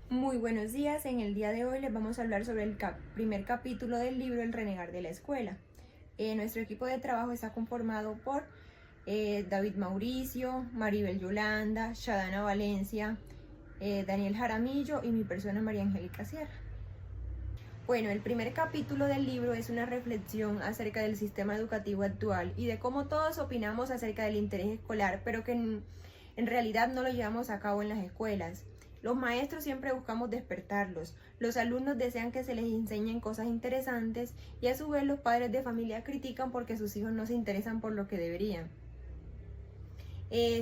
Muy buenos días, en el día de hoy les vamos a hablar sobre el primer capítulo del libro El renegar de la escuela. Nuestro equipo de trabajo está conformado por David Mauricio, Maribel Yolanda, Shadana Valencia, Daniel Jaramillo y mi persona María Angélica Sierra. Bueno, el primer capítulo del libro es una reflexión acerca del sistema educativo actual y de cómo todos opinamos acerca del interés escolar, pero que en realidad no lo llevamos a cabo en las escuelas. Los maestros siempre buscamos despertarlos, los alumnos desean que se les enseñen cosas interesantes y a su vez los padres de familia critican porque sus hijos no se interesan por lo que deberían.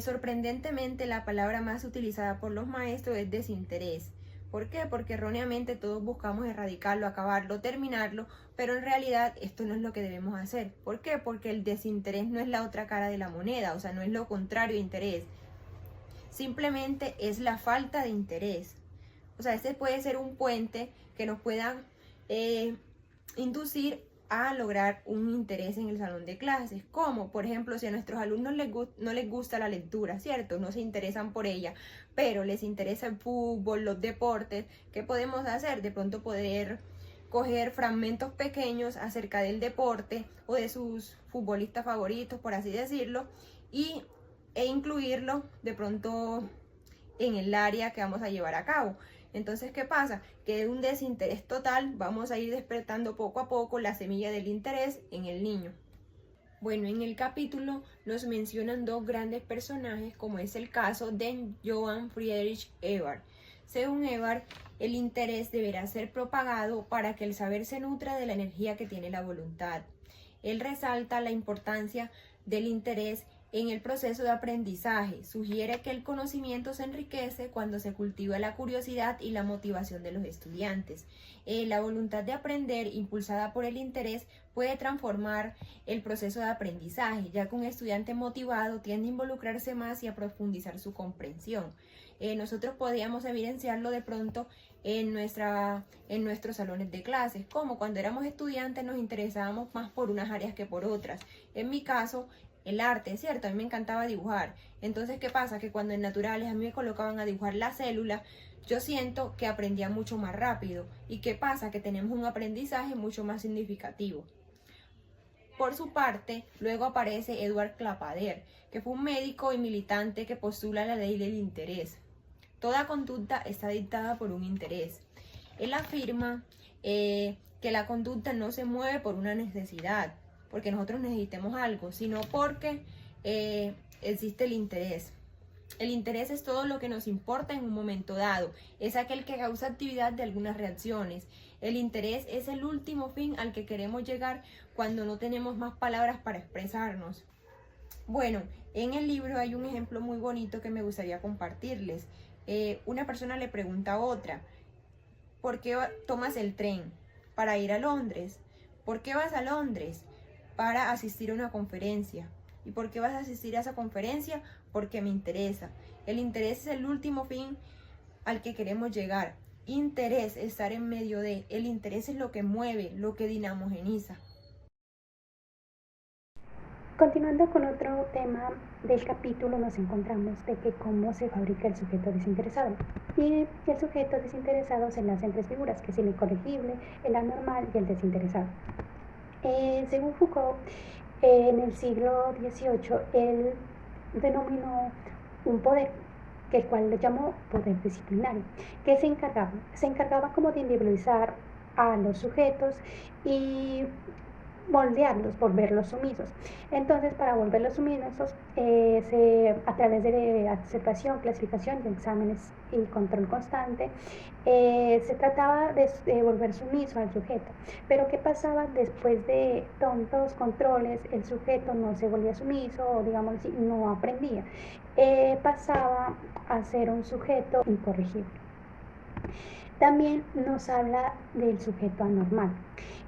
Sorprendentemente, la palabra más utilizada por los maestros es desinterés. ¿Por qué? Porque erróneamente todos buscamos erradicarlo, acabarlo, terminarlo, pero en realidad esto no es lo que debemos hacer. ¿Por qué? Porque el desinterés no es la otra cara de la moneda, o sea, no es lo contrario de interés. Simplemente es la falta de interés. O sea, este puede ser un puente que nos pueda inducir a lograr un interés en el salón de clases, como por ejemplo si a nuestros alumnos no les gusta la lectura, ¿cierto? No se interesan por ella, pero les interesa el fútbol, los deportes. ¿Qué podemos hacer? De pronto poder coger fragmentos pequeños acerca del deporte o de sus futbolistas favoritos, por así decirlo, e incluirlo de pronto en el área que vamos a llevar a cabo. Entonces, ¿qué pasa? Que de un desinterés total vamos a ir despertando poco a poco la semilla del interés en el niño. Bueno, en el capítulo nos mencionan dos grandes personajes, como es el caso de Johann Friedrich Ebert. Según Ebert, el interés deberá ser propagado para que el saber se nutra de la energía que tiene la voluntad. Él resalta la importancia del interés en el proceso de aprendizaje. Sugiere que el conocimiento se enriquece cuando se cultiva la curiosidad y la motivación de los estudiantes. La voluntad de aprender, impulsada por el interés, puede transformar el proceso de aprendizaje, ya que un estudiante motivado tiende a involucrarse más y a profundizar su comprensión. Nosotros podríamos evidenciarlo de pronto en nuestros salones de clases, como cuando éramos estudiantes nos interesábamos más por unas áreas que por otras. En mi caso, el arte, ¿cierto? A mí me encantaba dibujar. Entonces, ¿qué pasa? Que cuando en naturales a mí me colocaban a dibujar la célula, yo siento que aprendía mucho más rápido. ¿Y qué pasa? Que tenemos un aprendizaje mucho más significativo. Por su parte, luego aparece Edward Clapader, que fue un médico y militante que postula la ley del interés. Toda conducta está dictada por un interés. Él afirma que la conducta no se mueve por una necesidad, porque nosotros necesitemos algo, sino porque existe el interés. El interés es todo lo que nos importa en un momento dado, es aquel que causa actividad de algunas reacciones. El interés es el último fin al que queremos llegar cuando no tenemos más palabras para expresarnos. Bueno, en el libro hay un ejemplo muy bonito que me gustaría compartirles. Una persona le pregunta a otra, ¿por qué tomas el tren? Para ir a Londres. ¿Por qué vas a Londres? Para asistir a una conferencia. ¿Y por qué vas a asistir a esa conferencia? Porque me interesa. El interés es el último fin al que queremos llegar. Interés, estar en medio de. El interés es lo que mueve, lo que dinamogeniza. Continuando con otro tema del capítulo, nos encontramos de que cómo se fabrica el sujeto desinteresado. Y el sujeto desinteresado se nace en tres figuras, que es el incorregible, el anormal y el desinteresado. Según Foucault, en el siglo XVIII, él denominó un poder, que el cual le llamó poder disciplinario, que se encargaba como de individualizar a los sujetos y moldearlos, volverlos sumisos. Entonces, para volverlos sumisos, a través de observación, clasificación de exámenes y control constante, se trataba de volver sumiso al sujeto. Pero ¿qué pasaba después de tantos controles? El sujeto no se volvía sumiso, o digamos así, no aprendía. Pasaba a ser un sujeto incorregible. También nos habla del sujeto anormal,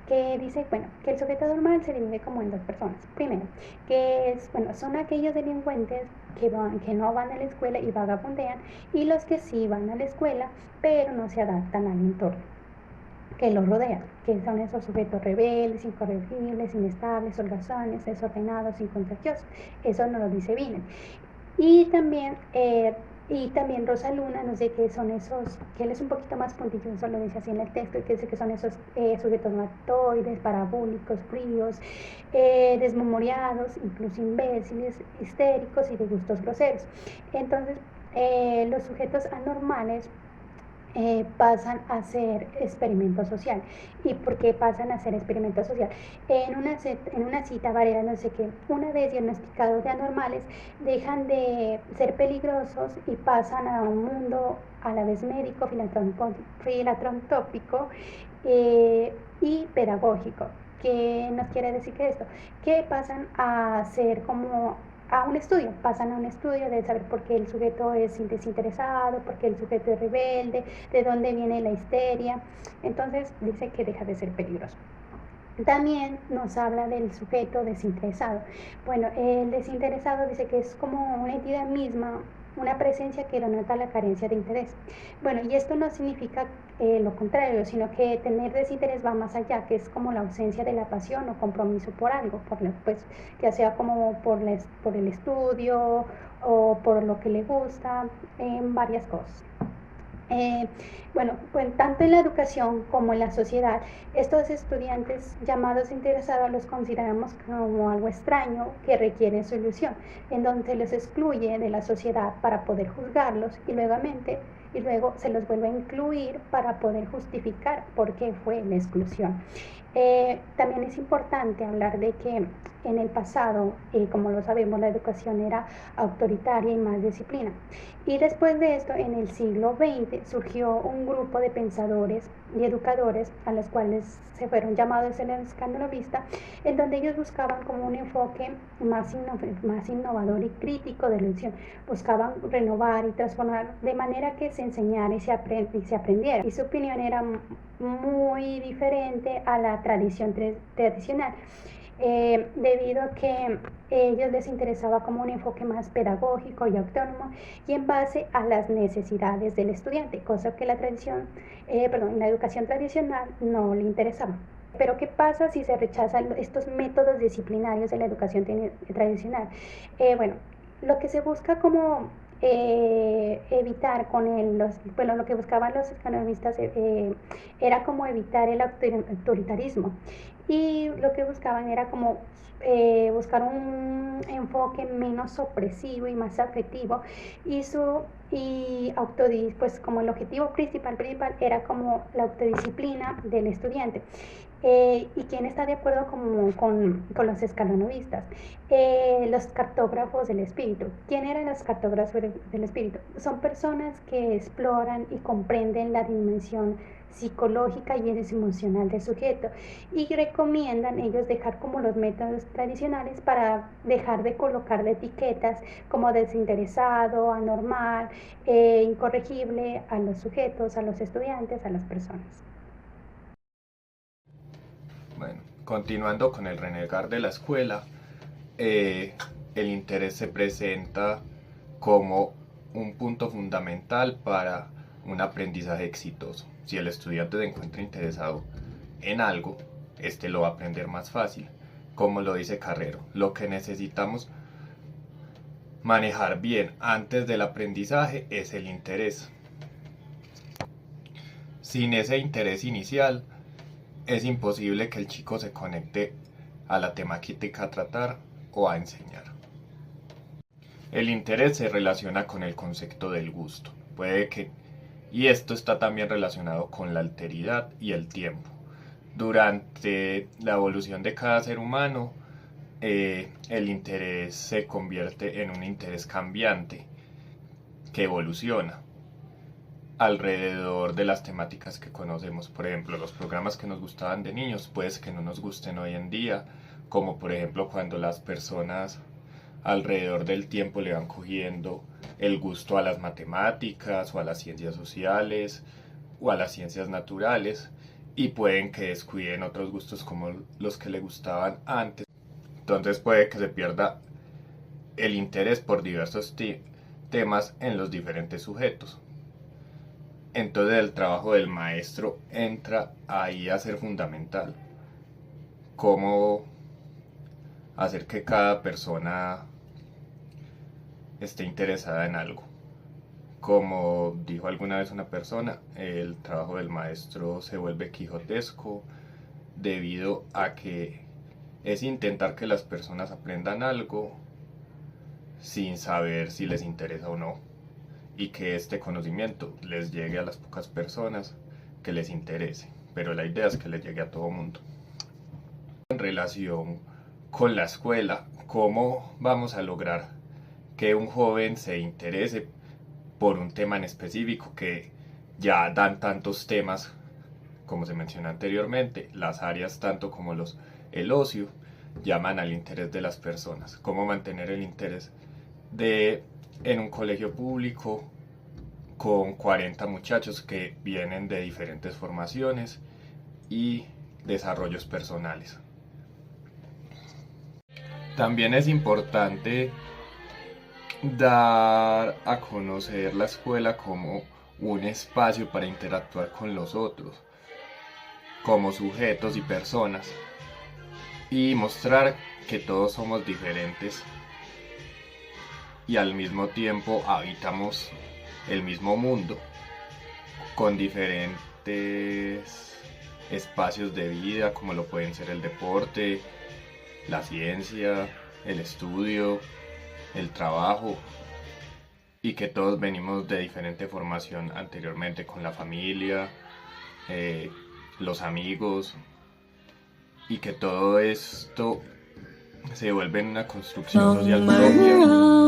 que dice, bueno, que el sujeto anormal se divide como en dos personas. Primero, que es, bueno, son aquellos delincuentes que no van a la escuela y vagabundean, y los que sí van a la escuela, pero no se adaptan al entorno que los rodea, que son esos sujetos rebeldes, incorregibles, inestables, holgazanes, desordenados, incontagiosos. Eso nos lo dice Binet. Y también Y también Rosa Luna, no sé qué son esos, que él es un poquito más puntilloso, lo dice así en el texto, y que dice que son esos sujetos matoides, parabólicos, fríos, desmemoriados, incluso imbéciles, histéricos y de gustos groseros. Entonces, los sujetos anormales pasan a ser experimento social. ¿Y por qué pasan a ser experimento social? En una cita, Varela, no sé qué, una vez diagnosticados de anormales, dejan de ser peligrosos y pasan a un mundo a la vez médico, filantrópico y pedagógico. ¿Qué nos quiere decir que esto? Que pasan a ser como a un estudio, pasan a un estudio de saber por qué el sujeto es desinteresado, por qué el sujeto es rebelde, de dónde viene la histeria. Entonces dice que deja de ser peligroso. También nos habla del sujeto desinteresado. Bueno, el desinteresado dice que es como una entidad misma, una presencia que denota la carencia de interés. Bueno, y esto no significa lo contrario, sino que tener desinterés va más allá, que es como la ausencia de la pasión o compromiso por algo, pues, ya sea como por el estudio o por lo que le gusta, en varias cosas. Eh, bueno, pues tanto en la educación como en la sociedad, estos estudiantes llamados interesados los consideramos como algo extraño que requiere solución, en donde los excluye de la sociedad para poder juzgarlos y luego se los vuelve a incluir para poder justificar por qué fue la exclusión. También es importante hablar de que en el pasado, como lo sabemos, la educación era autoritaria y más disciplina. Y después de esto, en el siglo XX, surgió un grupo de pensadores y educadores a los cuales se fueron llamados el escándalo vista, en donde ellos buscaban como un enfoque más innovador y crítico de la educación. Buscaban renovar y transformar de manera que se enseñara y se aprendiera. Y su opinión era muy diferente a la tradición tradicional. Debido a que ellos les interesaba como un enfoque más pedagógico y autónomo y en base a las necesidades del estudiante, cosa que la la educación tradicional no le interesaba. Pero ¿qué pasa si se rechazan estos métodos disciplinarios de la educación tradicional? Bueno, lo que se busca como evitar lo que buscaban los economistas era como evitar el autoritarismo y lo que buscaban era como buscar un enfoque menos opresivo y más afectivo pues como el objetivo principal era como la autodisciplina del estudiante. ¿Y quién está de acuerdo con los escalonovistas? Los cartógrafos del espíritu. ¿Quién eran los cartógrafos del espíritu? Son personas que exploran y comprenden la dimensión psicológica y emocional del sujeto y recomiendan ellos dejar como los métodos tradicionales para dejar de colocarle etiquetas como desinteresado, anormal, incorregible a los sujetos, a los estudiantes, a las personas. Bueno, continuando con el renegar de la escuela, el interés se presenta como un punto fundamental para un aprendizaje exitoso. Si el estudiante se encuentra interesado en algo, este lo va a aprender más fácil. Como lo dice Carrero, lo que necesitamos manejar bien antes del aprendizaje es el interés. Sin ese interés inicial, es imposible que el chico se conecte a la temática a tratar o a enseñar. El interés se relaciona con el concepto del gusto. Y esto está también relacionado con la alteridad y el tiempo. Durante la evolución de cada ser humano, el interés se convierte en un interés cambiante que evoluciona alrededor de las temáticas que conocemos. Por ejemplo, los programas que nos gustaban de niños, pues que no nos gusten hoy en día, como por ejemplo cuando las personas alrededor del tiempo le van cogiendo el gusto a las matemáticas o a las ciencias sociales o a las ciencias naturales y pueden que descuiden otros gustos como los que le gustaban antes. Entonces puede que se pierda el interés por diversos temas en los diferentes sujetos. Entonces el trabajo del maestro entra ahí a ser fundamental. Cómo hacer que cada persona esté interesada en algo. Como dijo alguna vez una persona, el trabajo del maestro se vuelve quijotesco debido a que es intentar que las personas aprendan algo sin saber si les interesa o no, y que este conocimiento les llegue a las pocas personas que les interese, pero la idea es que les llegue a todo mundo. En relación con la escuela, ¿cómo vamos a lograr que un joven se interese por un tema en específico? Que ya dan tantos temas, como se mencionó anteriormente, las áreas tanto como el ocio llaman al interés de las personas. ¿Cómo mantener el interés en un colegio público con 40 muchachos que vienen de diferentes formaciones y desarrollos personales? También es importante dar a conocer la escuela como un espacio para interactuar con los otros, como sujetos y personas, y mostrar que todos somos diferentes y al mismo tiempo habitamos el mismo mundo con diferentes espacios de vida, como lo pueden ser el deporte, la ciencia, el estudio, el trabajo, y que todos venimos de diferente formación anteriormente, con la familia, los amigos, y que todo esto se vuelve en una construcción social propia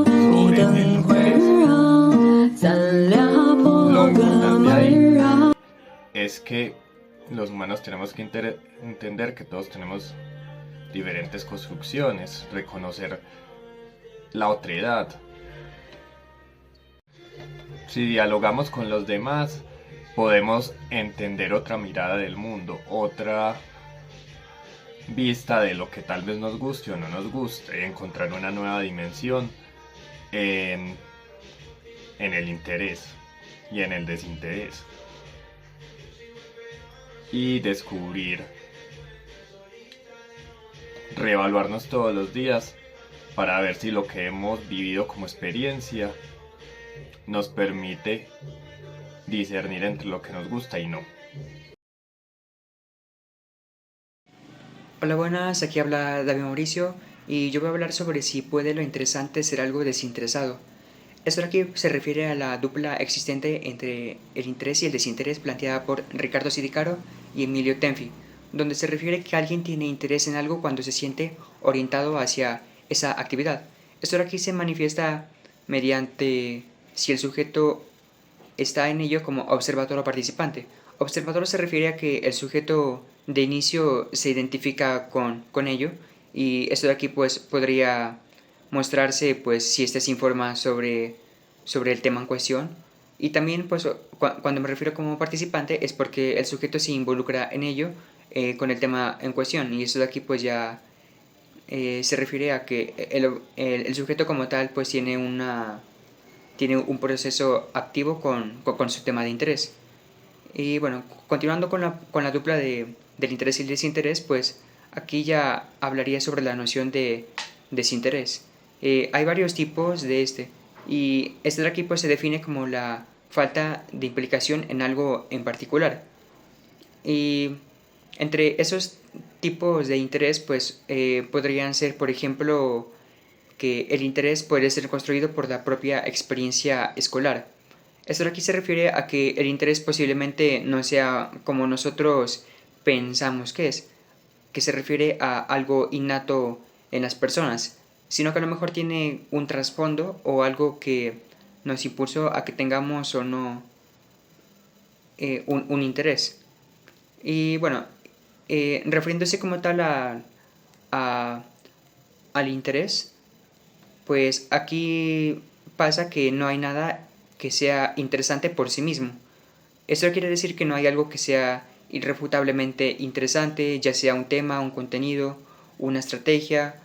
sobre el interés. Lo importante ahí es que los humanos tenemos que entender que todos tenemos diferentes construcciones, reconocer la otredad. Si dialogamos con los demás, podemos entender otra mirada del mundo, otra vista de lo que tal vez nos guste o no nos guste, encontrar una nueva dimensión en el interés y en el desinterés, y descubrir, reevaluarnos todos los días para ver si lo que hemos vivido como experiencia nos permite discernir entre lo que nos gusta y no. Hola, buenas, aquí habla David Mauricio y yo voy a hablar sobre si puede lo interesante ser algo desinteresado. Esto aquí se refiere a la dupla existente entre el interés y el desinterés planteada por Ricardo Sidicaro y Emilio Tenfi, donde se refiere que alguien tiene interés en algo cuando se siente orientado hacia esa actividad. Esto aquí se manifiesta mediante si el sujeto está en ello como observador o participante. Observador se refiere a que el sujeto de inicio se identifica con ello, y esto de aquí pues podría mostrarse pues si éste se informa sobre el tema en cuestión. Y también pues cuando me refiero como participante es porque el sujeto se involucra en ello con el tema en cuestión, y esto de aquí pues ya se refiere a que el sujeto como tal pues tiene un proceso activo con su tema de interés. Y bueno, continuando con la dupla del interés y el desinterés, pues aquí ya hablaría sobre la noción de desinterés. Hay varios tipos de este, y este de aquí pues se define como la falta de implicación en algo en particular. Y entre esos tipos de interés pues podrían ser, por ejemplo, que el interés puede ser construido por la propia experiencia escolar. Esto aquí se refiere a que el interés posiblemente no sea como nosotros pensamos que se refiere a algo innato en las personas, sino que a lo mejor tiene un trasfondo o algo que nos impulsó a que tengamos o no un interés. Y bueno, refiriéndose como tal al interés, pues aquí pasa que no hay nada que sea interesante por sí mismo. Esto quiere decir que no hay algo que sea irrefutablemente interesante, ya sea un tema, un contenido, una estrategia.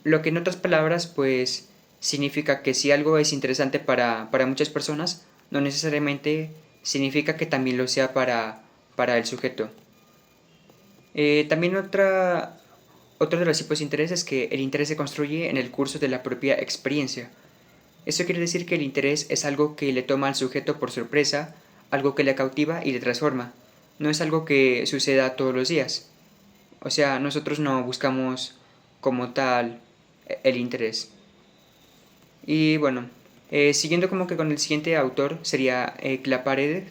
Lo que en otras palabras pues significa que si algo es interesante para muchas personas, no necesariamente significa que también lo sea para el sujeto. También otro de los tipos de interés es que el interés se construye en el curso de la propia experiencia. Esto quiere decir que el interés es algo que le toma al sujeto por sorpresa, algo que le cautiva y le transforma. No es algo que suceda todos los días. O sea, nosotros no buscamos como tal el interés. Y bueno, siguiendo como que con el siguiente autor sería Claparede,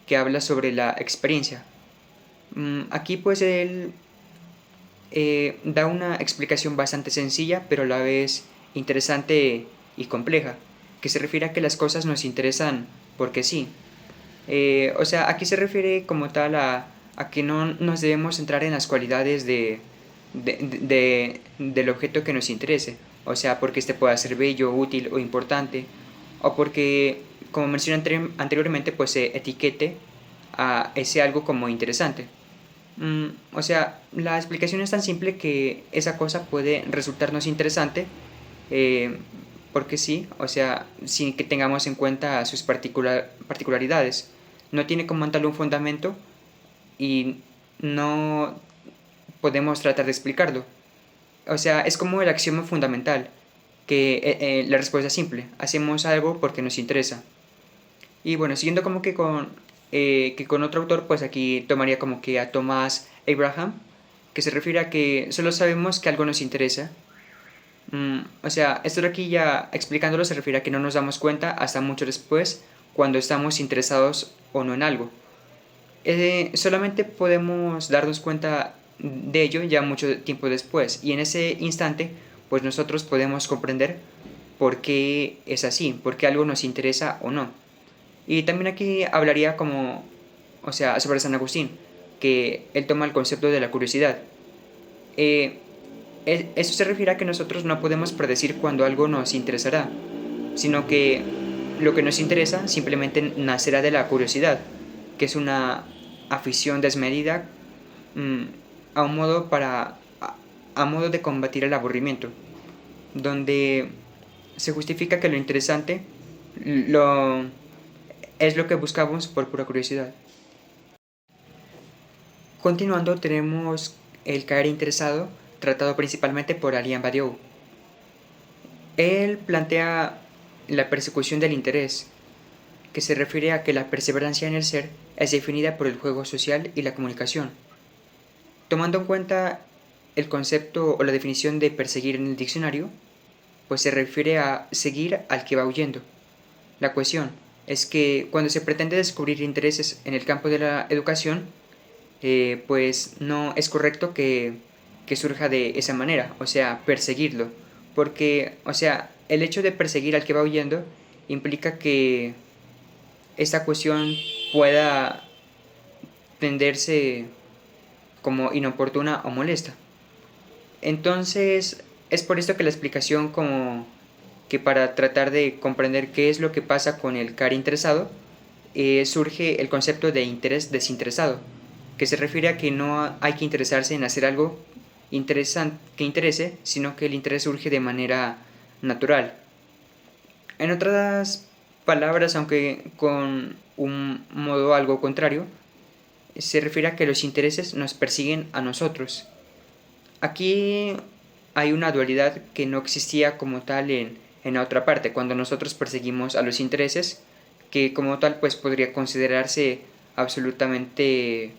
que habla sobre la experiencia. Aquí pues él da una explicación bastante sencilla, pero a la vez interesante y compleja, que se refiere a que las cosas nos interesan porque sí. O sea, aquí se refiere como tal a que no nos debemos centrar en las cualidades del objeto que nos interese. O sea, porque este pueda ser bello, útil o importante. O porque, como mencioné anteriormente, pues se etiquete a ese algo como interesante. O sea, la explicación es tan simple que esa cosa puede resultarnos interesante eh, porque sí, o sea, sin que tengamos en cuenta sus particularidades. No tiene como tal un fundamento y no podemos tratar de explicarlo. O sea, es como el axioma fundamental, que la respuesta es simple, hacemos algo porque nos interesa. Y bueno, siguiendo como que con otro autor, pues aquí tomaría como que a Thomas Abraham, que se refiere a que solo sabemos que algo nos interesa. O sea, esto de aquí ya explicándolo se refiere a que no nos damos cuenta hasta mucho después cuando estamos interesados o no en algo. Solamente podemos darnos cuenta de ello ya mucho tiempo después y en ese instante pues nosotros podemos comprender por qué es así, por qué algo nos interesa o no. Y también aquí hablaría como, o sea, sobre San Agustín, que él toma el concepto de la curiosidad. Eh, Eso se refiere a que nosotros no podemos predecir cuándo algo nos interesará, sino que lo que nos interesa simplemente nacerá de la curiosidad, que es una afición desmedida mm, a un modo a modo de combatir el aburrimiento, donde se justifica que lo interesante lo, es lo que buscamos por pura curiosidad. Continuando tenemos el caer interesado, tratado principalmente por Alain Badiou. Él plantea la persecución del interés, que se refiere a que la perseverancia en el ser es definida por el juego social y la comunicación. Tomando en cuenta el concepto o la definición de perseguir en el diccionario, pues se refiere a seguir al que va huyendo. La cuestión es que cuando se pretende descubrir intereses en el campo de la educación, pues no es correcto que surja de esa manera, o sea, perseguirlo. Porque, o sea, el hecho de perseguir al que va huyendo implica que esta cuestión pueda tenderse como inoportuna o molesta. Entonces, es por esto que la explicación como que para tratar de comprender qué es lo que pasa con el CAR interesado, surge el concepto de interés desinteresado, que se refiere a que no hay que interesarse en hacer algo que interese, sino que el interés surge de manera natural. En otras palabras, aunque con un modo algo contrario, se refiere a que los intereses nos persiguen a nosotros. Aquí hay una dualidad que no existía como tal en la otra parte, cuando nosotros perseguimos a los intereses, que como tal pues podría considerarse absolutamente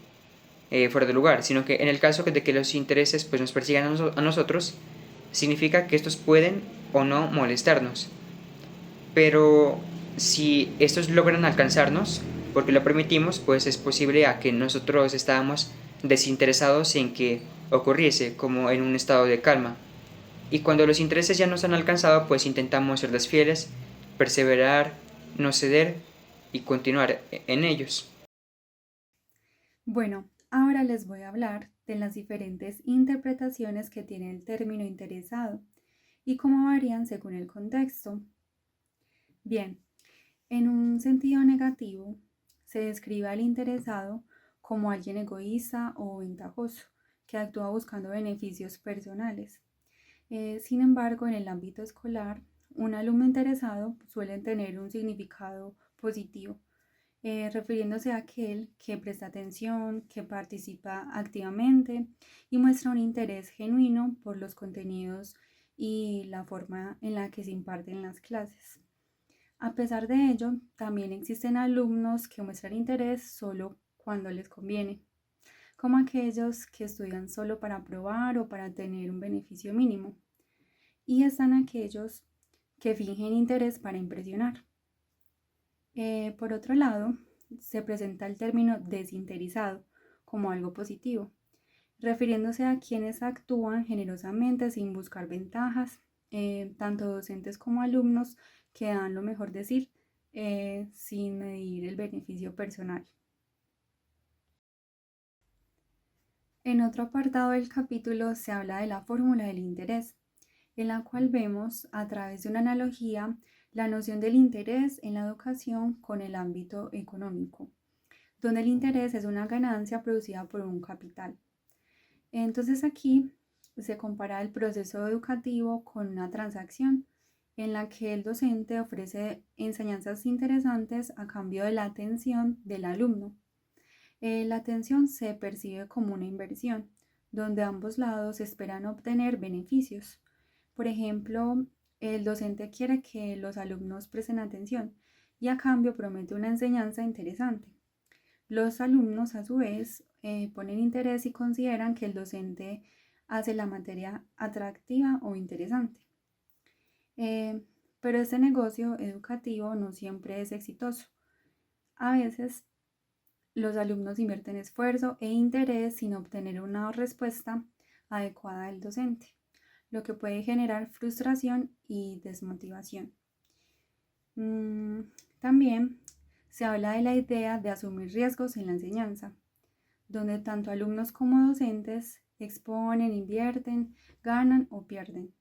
fuera de lugar, sino que en el caso de que los intereses pues nos persigan a nosotros, significa que estos pueden o no molestarnos. Pero si estos logran alcanzarnos, porque lo permitimos, pues es posible a que nosotros estábamos desinteresados en que ocurriese, como en un estado de calma. Y cuando los intereses ya nos han alcanzado, pues intentamos serles fieles, perseverar, no ceder y continuar en ellos. Bueno, ahora les voy a hablar de las diferentes interpretaciones que tiene el término interesado y cómo varían según el contexto. Bien, en un sentido negativo, se describe al interesado como alguien egoísta o ventajoso, que actúa buscando beneficios personales. Sin embargo, en el ámbito escolar, un alumno interesado suele tener un significado positivo, refiriéndose a aquel que presta atención, que participa activamente y muestra un interés genuino por los contenidos y la forma en la que se imparten las clases. A pesar de ello, también existen alumnos que muestran interés solo cuando les conviene, como aquellos que estudian solo para aprobar o para tener un beneficio mínimo. Y están aquellos que fingen interés para impresionar. Por otro lado, se presenta el término desinteresado como algo positivo, refiriéndose a quienes actúan generosamente sin buscar ventajas, tanto docentes como alumnos que dan lo mejor de sí sin medir el beneficio personal. En otro apartado del capítulo se habla de la fórmula del interés, en la cual vemos a través de una analogía la noción del interés en la educación con el ámbito económico, donde el interés es una ganancia producida por un capital. Entonces aquí se compara el proceso educativo con una transacción en la que el docente ofrece enseñanzas interesantes a cambio de la atención del alumno. La atención se percibe como una inversión, donde ambos lados esperan obtener beneficios. Por ejemplo, el docente quiere que los alumnos presten atención y a cambio promete una enseñanza interesante. Los alumnos, a su vez, ponen interés y consideran que el docente hace la materia atractiva o interesante. Pero este negocio educativo no siempre es exitoso. A veces los alumnos invierten esfuerzo e interés sin obtener una respuesta adecuada del docente, lo que puede generar frustración y desmotivación. También se habla de la idea de asumir riesgos en la enseñanza, donde tanto alumnos como docentes exponen, invierten, ganan o pierden.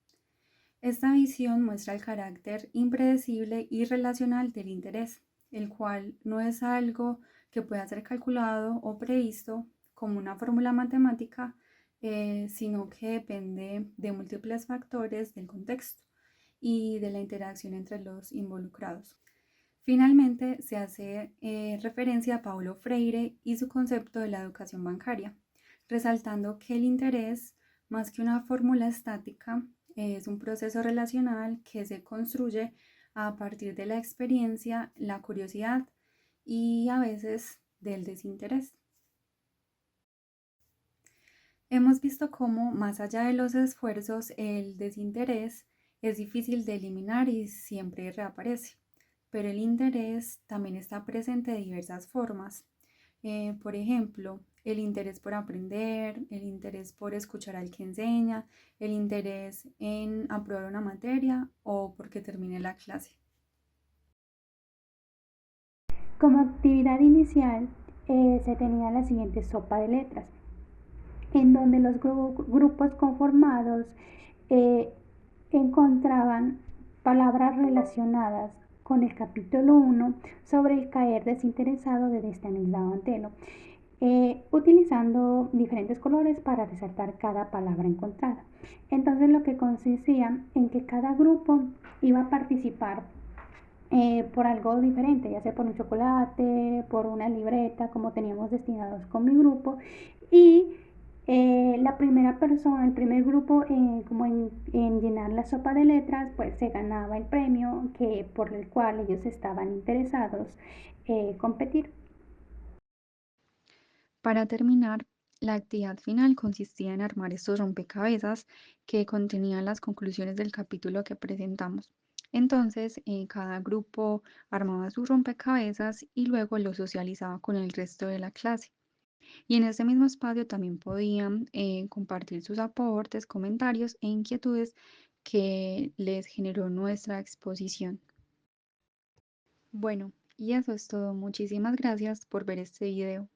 Esta visión muestra el carácter impredecible y relacional del interés, el cual no es algo que pueda ser calculado o previsto como una fórmula matemática, sino que depende de múltiples factores del contexto y de la interacción entre los involucrados. Finalmente, se hace referencia a Paulo Freire y su concepto de la educación bancaria, resaltando que el interés, más que una fórmula estática, es un proceso relacional que se construye a partir de la experiencia, la curiosidad y a veces del desinterés. Hemos visto cómo, más allá de los esfuerzos, el desinterés es difícil de eliminar y siempre reaparece, pero el interés también está presente de diversas formas. Por ejemplo, el interés por aprender, el interés por escuchar al que enseña, el interés en aprobar una materia o porque termine la clase. Como actividad inicial se tenía la siguiente sopa de letras, en donde los grupos conformados encontraban palabras relacionadas con el capítulo 1 sobre el caer desinteresado de Estanislao Antelo, utilizando diferentes colores para resaltar cada palabra encontrada. Entonces lo que consistía en que cada grupo iba a participar por algo diferente, ya sea por un chocolate, por una libreta, como teníamos destinados con mi grupo, y la primera persona, el primer grupo, como en llenar la sopa de letras, pues se ganaba el premio que, por el cual ellos estaban interesados competir. Para terminar, la actividad final consistía en armar estos rompecabezas que contenían las conclusiones del capítulo que presentamos. Entonces, cada grupo armaba su rompecabezas y luego lo socializaba con el resto de la clase. Y en ese mismo espacio también podían compartir sus aportes, comentarios e inquietudes que les generó nuestra exposición. Bueno, y eso es todo. Muchísimas gracias por ver este video.